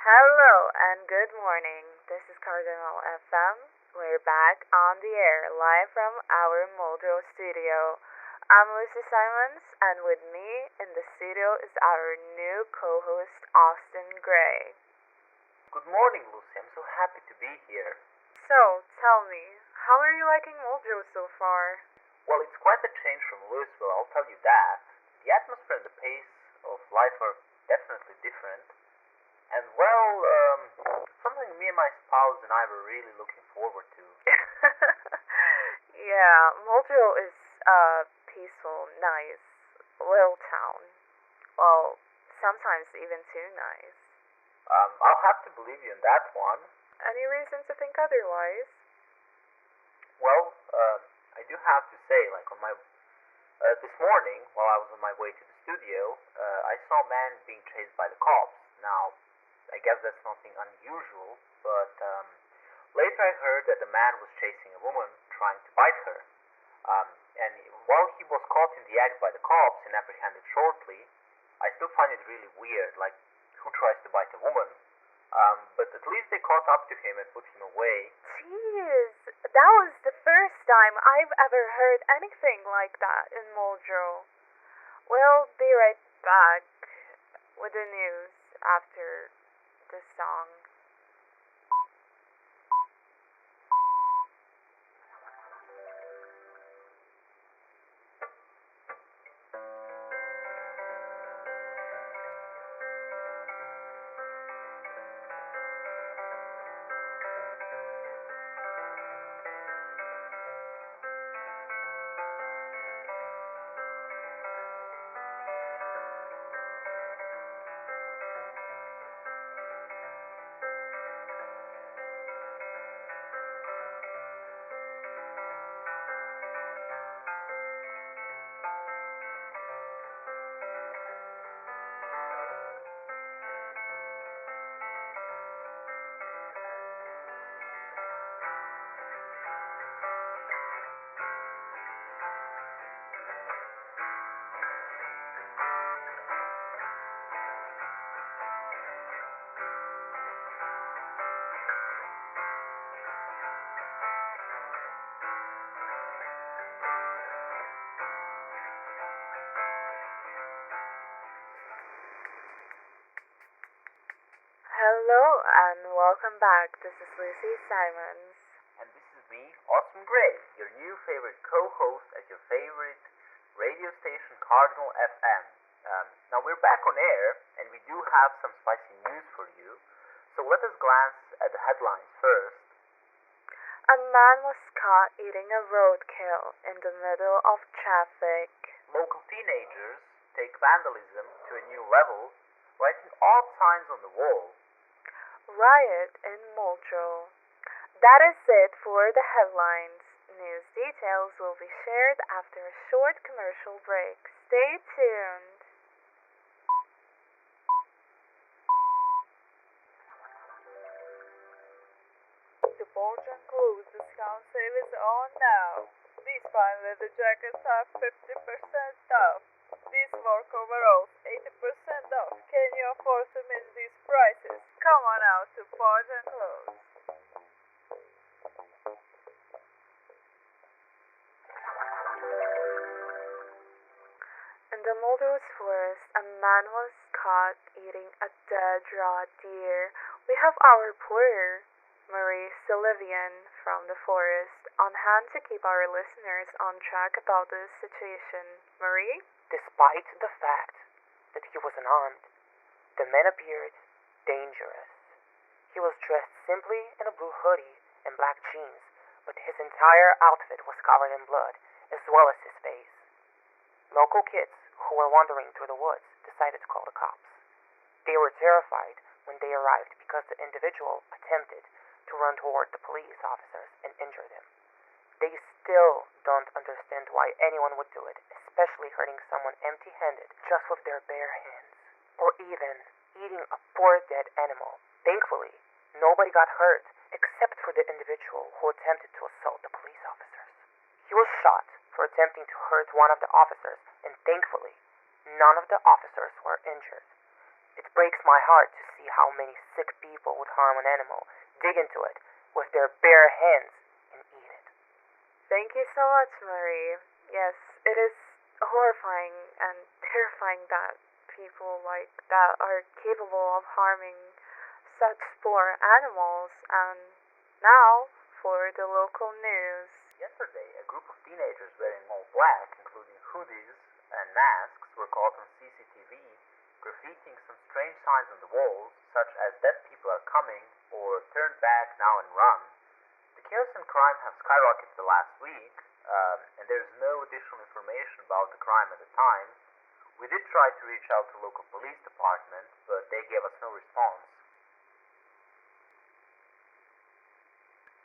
Hello and good morning. This is Cardinal FM. We're back on the air live from our Muldrow studio. I'm Lucy Simons, and with me in the studio is our new co host, Austin Gray. Good morning, Lucy. I'm so happy to be here. So, tell me, how are you liking Muldrow so far? Well, it's quite a change from Louisville, I'll tell you that. The atmosphere and the pace of life are definitely different. And, something me and my spouse and I were really looking forward to. Yeah, Muldrow is a peaceful, nice little town. Well, sometimes even too nice. I'll have to believe you in that one. Any reason to think otherwise? Well, I do have to say, like, this morning, while I was on my way to the studio, I saw a man being chased by the cops. Now, I guess that's nothing unusual, but later I heard that the man was chasing a woman trying to bite her. And while he was caught in the act by the cops and apprehended shortly, I still find it really weird, like, who tries to bite a woman? But at least they caught up to him and put him away. Jeez, that was the first time I've ever heard anything like that in Muldrow. We'll be right back with the news after the song. Hello and welcome back. This is Lucy Simons. And this is me, Austin Gray, your new favorite co-host at your favorite radio station, Cardinal FM. Now we're back on air, and we do have some spicy news for you. So let us glance at the headlines first. A man was caught eating a roadkill in the middle of traffic. Local teenagers take vandalism to a new level, writing odd signs on the wall. Riot in Muldrow. That is it for the headlines. News details will be shared after a short commercial break. Stay tuned. The Belgian Clothes discount sale is on now. These fine leather jackets have 50% off. These work overalls 80% off. Can you afford to miss these prices? Come on out to Belgian Clothes. In the Mulder's forest, a man was caught eating a dead raw deer. We have our reporter, Marie Sylvian, from the forest, on hand to keep our listeners on track about this situation. Marie? Despite the fact that he was unarmed, the man appeared dangerous. He was dressed simply in a blue hoodie and black jeans, but his entire outfit was covered in blood, as well as his face. Local kids who were wandering through the woods decided to call the cops. They were terrified when they arrived because the individual attempted to run toward the police officers and injure them. They still don't understand why anyone would do it, especially hurting someone empty-handed just with their bare hands, or even eating a poor dead animal. Thankfully, nobody got hurt except for the individual who attempted to assault the police officers. He was shot for attempting to hurt one of the officers, and thankfully, none of the officers were injured. It breaks my heart to see how many sick people would harm an animal, dig into it with their bare hands, and eat it. Thank you so much, Marie. Yes, it is horrifying and terrifying that people like that are capable of harming such poor animals. And now for the local news. Yesterday, a group of teenagers wearing all black, including hoodies and masks, were caught on CCTV graffitiing some strange signs on the walls, such as "Dead people are coming" or "Turn back now and run." The chaos and crime have skyrocketed the last week, and there's no additional information about the crime at the time. We did try to reach out to local police department, but they gave us no response.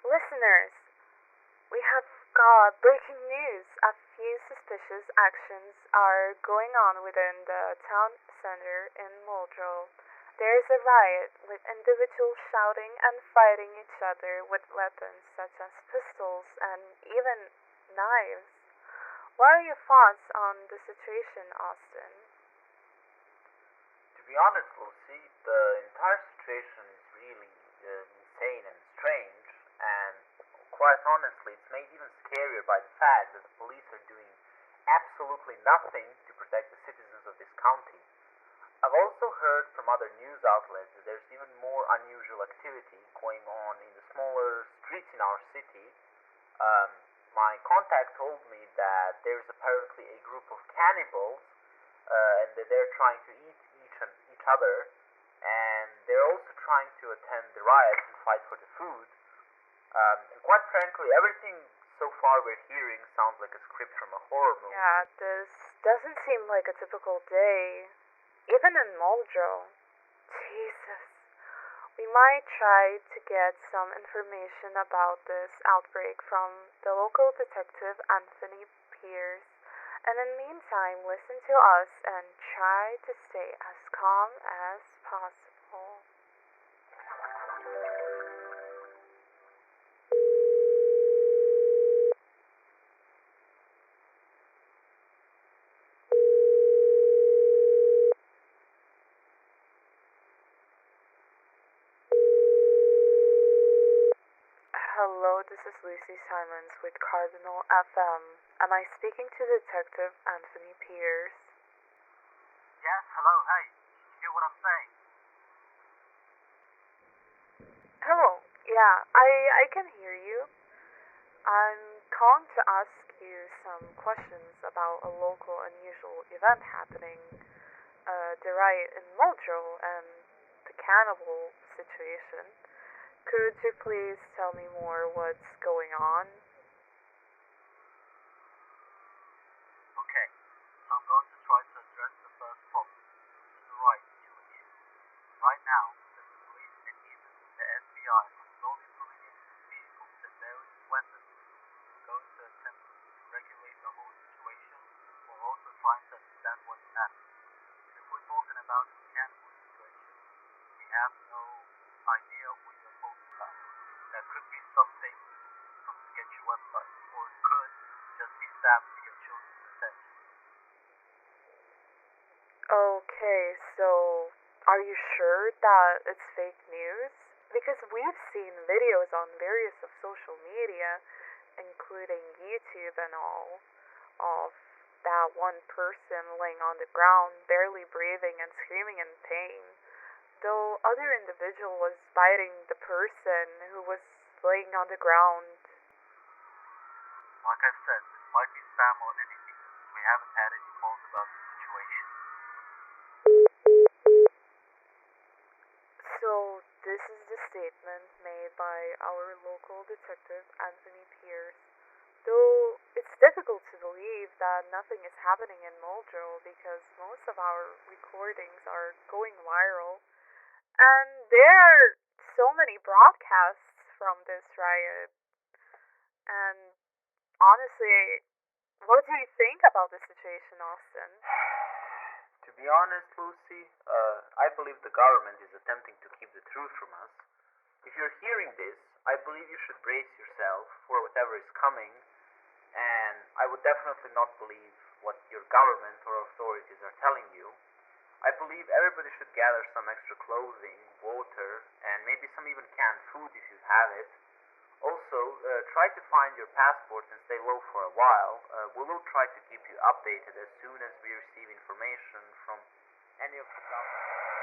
Listeners, we have got breaking news. A few suspicious actions are going on within the town center in Muldrow. There is a riot with individuals shouting and fighting each other with weapons such as pistols and even knives. What are your thoughts on the situation, Austin? To be honest, Lucy, the entire situation is really insane and strange, and quite honestly, it's made even scarier by the fact that the police are doing absolutely nothing to protect the citizens of this county. I've also heard from other news outlets that there's even more unusual activity going on in the smaller streets in our city. Um, my contact told me that there's apparently a group of cannibals, and that they're trying to eat each other, and they're also trying to attend the riots and fight for the food. And quite frankly, everything so far we're hearing sounds like a script from a horror movie. Yeah, this doesn't seem like a typical day. Even in Muldrow. Jesus. We might try to get some information about this outbreak from the local detective Anthony Pierce. And in the meantime, listen to us and try to stay as calm as possible. Hello, this is Lucy Simons with Cardinal FM. Am I speaking to Detective Anthony Pierce? Yes, hello, hey, can you hear what I'm saying? Hello, yeah, I can hear you. I'm calling to ask you some questions about a local unusual event happening, the riot in Muldrow and the cannibal situation. Could you please tell me more what's going on? Okay, so I'm going to try to address the first problem, which is the right you and you. Right now, the police and even the FBI are slowly pulling in vehicles and various weapons, going to attempt to regulate the whole situation, while also trying to understand what's happening. If we're talking about the cannibal situation, we have no idea what you're talking about. That could be something from a sketchy website, or it could just be stabbed to get children's attention. Okay, so are you sure that it's fake news? Because we've seen videos on various of social media, including YouTube and all, of that one person laying on the ground, barely breathing and screaming in pain, though other individual was biting the person who was laying on the ground. Like I said, this might be spam or anything, since we haven't had any calls about the situation. So this is the statement made by our local detective Anthony Pierce. Though it's difficult to believe that nothing is happening in Muldrow because most of our recordings are going viral. And there are so many broadcasts from this riot. And honestly, what do you think about the situation, Austin? To be honest, Lucy, I believe the government is attempting to keep the truth from us. If you're hearing this, I believe you should brace yourself for whatever is coming, and I would definitely not believe what your government or authorities are telling you. I believe everybody should gather some extra clothing, water, and maybe some even canned food if you have it. Also, try to find your passport and stay low for a while. We will try to keep you updated as soon as we receive information from any of the government.